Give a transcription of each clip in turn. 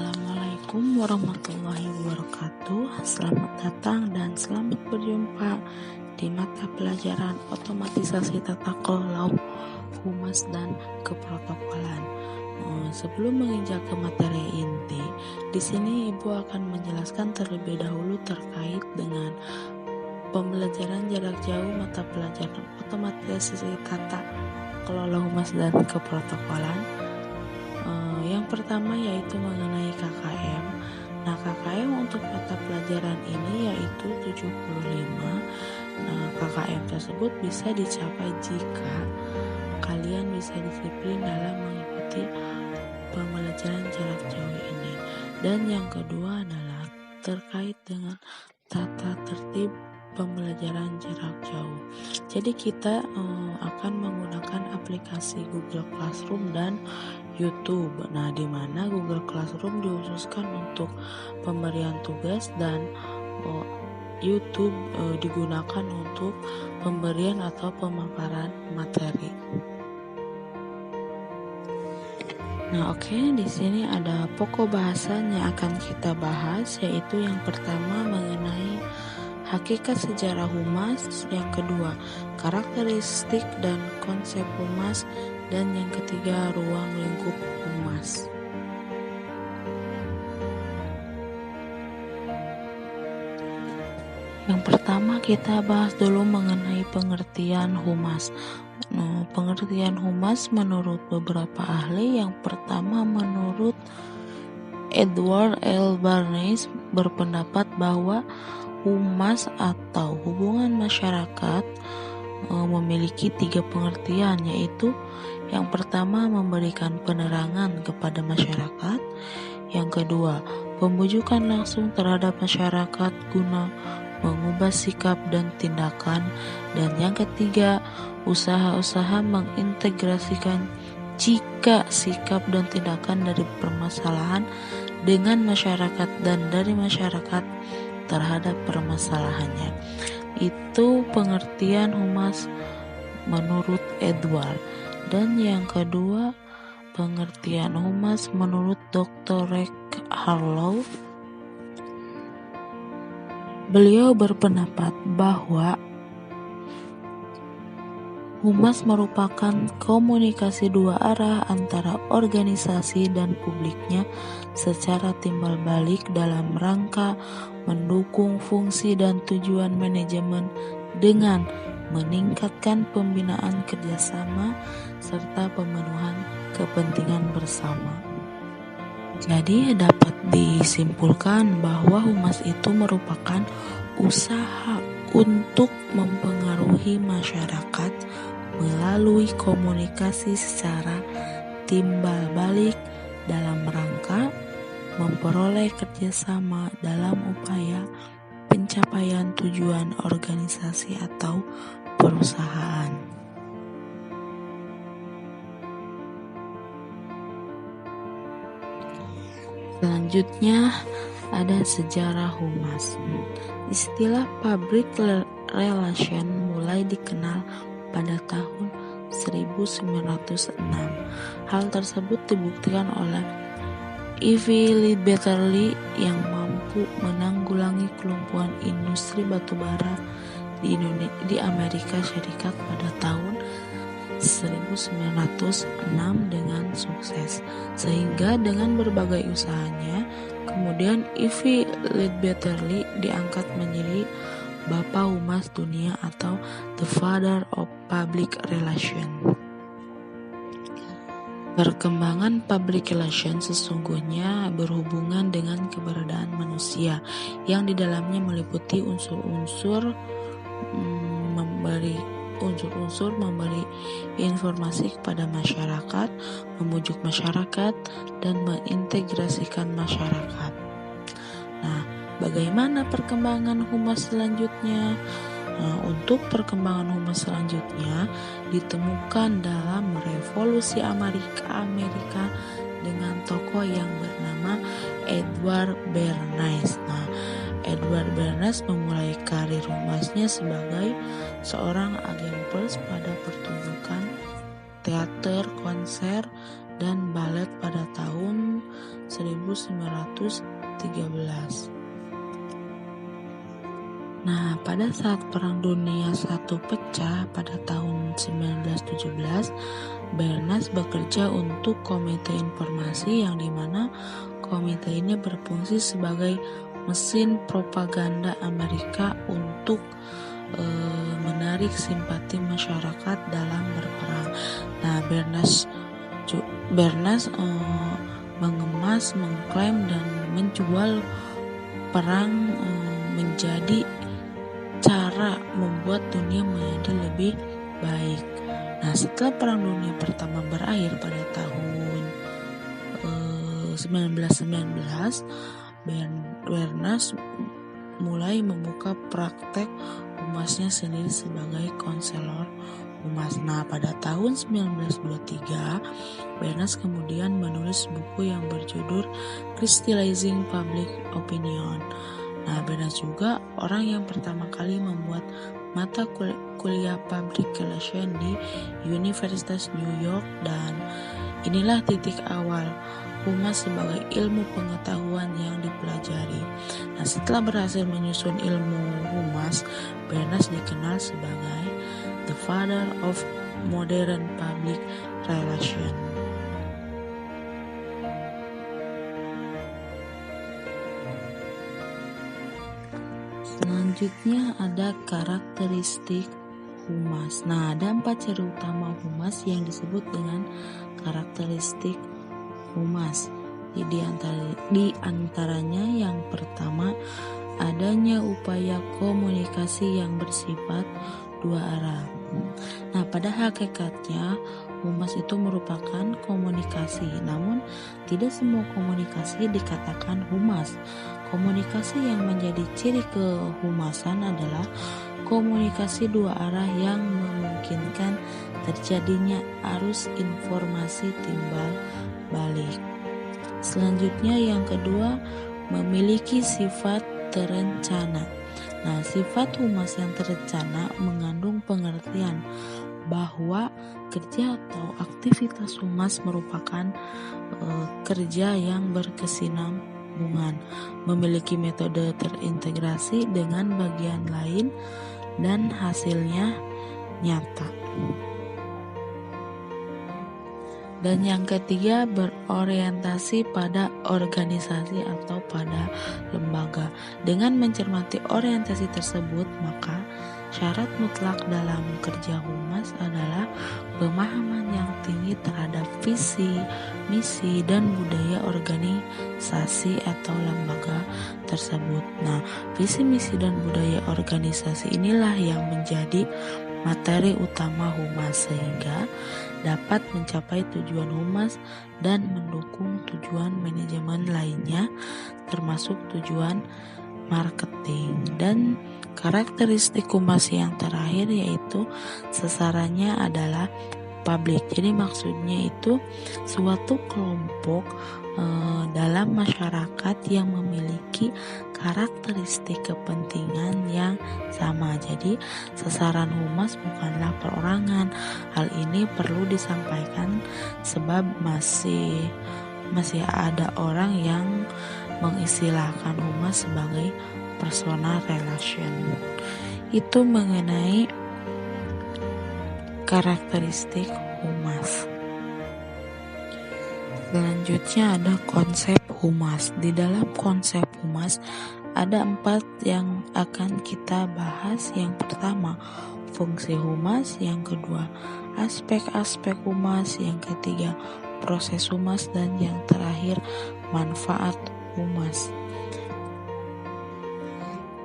Assalamualaikum warahmatullahi wabarakatuh. Selamat datang dan selamat berjumpa di mata pelajaran otomatisasi tata kelola humas dan keprotokolan. Sebelum menginjak ke materi inti, di sini Ibu akan menjelaskan terlebih dahulu terkait dengan pembelajaran jarak jauh mata pelajaran otomatisasi tata kelola humas dan keprotokolan. Yang pertama yaitu mengenai KKM. Nah, KKM untuk mata pelajaran ini yaitu 75. Nah, KKM tersebut bisa dicapai jika kalian bisa disiplin dalam mengikuti pembelajaran jarak jauh ini. Dan yang kedua adalah terkait dengan tata tertib pembelajaran jarak jauh. Jadi kita akan menggunakan aplikasi Google Classroom dan YouTube. Nah, di mana Google Classroom dikhususkan untuk pemberian tugas dan YouTube digunakan untuk pemberian atau pemaparan materi. Nah, di sini ada pokok bahasan yang akan kita bahas, yaitu yang pertama mengenai hakikat sejarah humas, yang kedua karakteristik dan konsep humas, dan yang ketiga ruang lingkup humas. Yang pertama kita bahas dulu mengenai pengertian humas. Nah, pengertian humas menurut beberapa ahli, yang pertama menurut Edward L. Bernays berpendapat bahwa humas atau hubungan masyarakat memiliki 3 pengertian, yaitu yang pertama memberikan penerangan kepada masyarakat, yang kedua pembujukan langsung terhadap masyarakat guna mengubah sikap dan tindakan, dan yang ketiga usaha-usaha mengintegrasikan jika sikap dan tindakan dari permasalahan dengan masyarakat dan dari masyarakat terhadap permasalahannya. Itu pengertian humas menurut Edward. Dan yang kedua pengertian humas menurut Dr. Rick Harlow. Beliau berpendapat bahwa humas merupakan komunikasi dua arah antara organisasi dan publiknya secara timbal balik dalam rangka mendukung fungsi dan tujuan manajemen dengan meningkatkan pembinaan kerjasama serta pemenuhan kepentingan bersama. Jadi dapat disimpulkan bahwa humas itu merupakan usaha untuk mempengaruhi masyarakat melalui komunikasi secara timbal balik dalam rangka memperoleh kerjasama dalam upaya pencapaian tujuan organisasi atau perusahaan. Selanjutnya ada sejarah humas. Istilah public relation mulai dikenal pada tahun 1906. Hal tersebut dibuktikan oleh E.V. Batterley yang mampu menanggulangi kelumpuhan industri batubara di Amerika Serikat pada tahun 1906 dengan sukses, sehingga dengan berbagai usahanya kemudian E.V. Batterley diangkat menjadi Bapak Humas Dunia atau The Father of Public Relations. Perkembangan public relations sesungguhnya berhubungan dengan keberadaan manusia yang di dalamnya meliputi unsur-unsur memberi informasi kepada masyarakat, membujuk masyarakat, dan mengintegrasikan masyarakat. Nah, bagaimana perkembangan humas selanjutnya? Nah, untuk perkembangan humas selanjutnya ditemukan dalam Revolusi Amerika dengan tokoh yang bernama Edward Bernays. Nah, Edward Bernays memulai karir humasnya sebagai seorang agen pers pada pertunjukan teater, konser, dan balet pada tahun 1913. Nah, pada saat Perang Dunia I pecah pada tahun 1917, Bernas bekerja untuk Komite Informasi yang dimana komite ini berfungsi sebagai mesin propaganda Amerika untuk menarik simpati masyarakat dalam berperang. Nah, Bernas mengemas, mengklaim dan menjual perang menjadi cara membuat dunia menjadi lebih baik. Nah, setelah Perang Dunia Pertama berakhir pada tahun 1919, Bernas mulai membuka praktek humasnya sendiri sebagai konselor humas. Nah, pada tahun 1923, Bernas kemudian menulis buku yang berjudul Crystallizing Public Opinion. Nah, Bernas juga orang yang pertama kali membuat mata kuliah Public Relations di Universitas New York, dan inilah titik awal humas sebagai ilmu pengetahuan yang dipelajari. Nah, setelah berhasil menyusun ilmu humas, Bernas dikenal sebagai the father of modern public relations. Selanjutnya ada karakteristik humas. Nah, ada 4 ciri utama humas yang disebut dengan karakteristik humas. Di antaranya yang pertama, adanya upaya komunikasi yang bersifat dua arah. Nah, pada hakikatnya humas itu merupakan komunikasi, namun tidak semua komunikasi dikatakan humas. Komunikasi yang menjadi ciri kehumasan adalah komunikasi dua arah yang memungkinkan terjadinya arus informasi timbal balik. Selanjutnya yang kedua, memiliki sifat terencana. Nah, sifat humas yang terencana mengandung pengertian bahwa kerja atau aktivitas humas merupakan kerja yang berkesinambungan, memiliki metode terintegrasi dengan bagian lain dan hasilnya nyata. Dan yang ketiga, berorientasi pada organisasi atau pada lembaga. Dengan mencermati orientasi tersebut, maka syarat mutlak dalam kerja humas adalah pemahaman yang tinggi terhadap visi, misi, dan budaya organisasi atau lembaga tersebut. Nah, visi, misi, dan budaya organisasi inilah yang menjadi materi utama humas sehingga dapat mencapai tujuan humas dan mendukung tujuan manajemen lainnya termasuk tujuan marketing. Dan karakteristik humas yang terakhir yaitu sasarannya adalah publik. Jadi maksudnya itu suatu kelompok dalam masyarakat yang memiliki karakteristik kepentingan yang sama. Jadi sasaran humas bukanlah perorangan. Hal ini perlu disampaikan sebab masih ada orang yang mengistilahkan humas sebagai personal relation. Itu mengenai karakteristik humas. Selanjutnya ada konsep humas. Di dalam konsep humas ada 4 yang akan kita bahas. Yang pertama, fungsi humas. Yang kedua, aspek-aspek humas. Yang ketiga, proses humas. Dan yang terakhir, manfaat humas.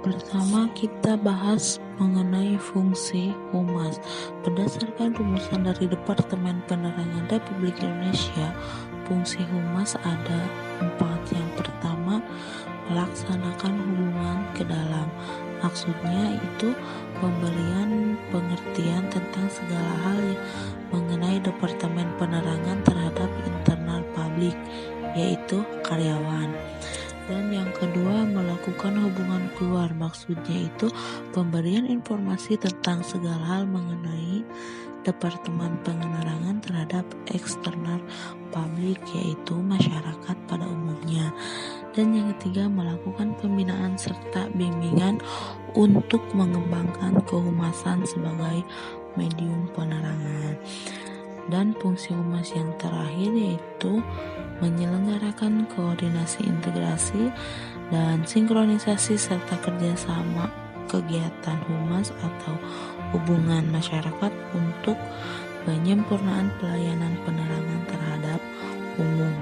Pertama, kita bahas mengenai fungsi humas. Berdasarkan rumusan dari Departemen Penerangan Republik Indonesia, fungsi humas ada 4. Yang pertama, melaksanakan hubungan ke dalam. Maksudnya itu pemberian pengertian tentang segala hal mengenai Departemen Penerangan terhadap internal publik, yaitu karyawan. Dan yang kedua, melakukan hubungan keluar. Maksudnya itu pemberian informasi tentang segala hal mengenai Departemen Penerangan terhadap eksternal publik, yaitu masyarakat pada umumnya. Dan yang ketiga, melakukan pembinaan serta bimbingan untuk mengembangkan kehumasan sebagai medium penerangan. Dan fungsi humas yang terakhir yaitu menyelenggarakan koordinasi, integrasi, dan sinkronisasi serta kerjasama kegiatan humas atau hubungan masyarakat untuk penyempurnaan pelayanan penerangan terhadap umum.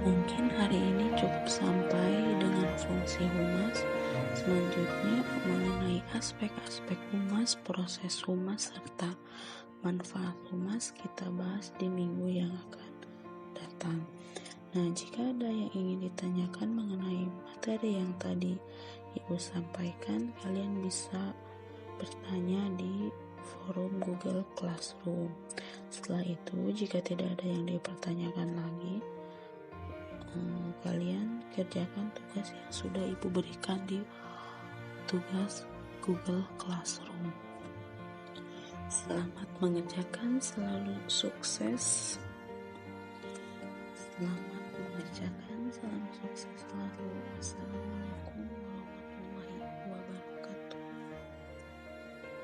Mungkin hari ini cukup sampai dengan fungsi humas. Selanjutnya mengenai aspek-aspek humas, proses humas, serta manfaat humas kita bahas di minggu yang akan datang. Nah, jika ada yang ingin ditanyakan mengenai materi yang tadi Ibu sampaikan, kalian bisa bertanya di forum Google Classroom. Setelah itu, jika tidak ada yang dipertanyakan lagi, kalian kerjakan tugas yang sudah Ibu berikan di tugas Google Classroom. Selamat mengerjakan, selalu sukses. Selamat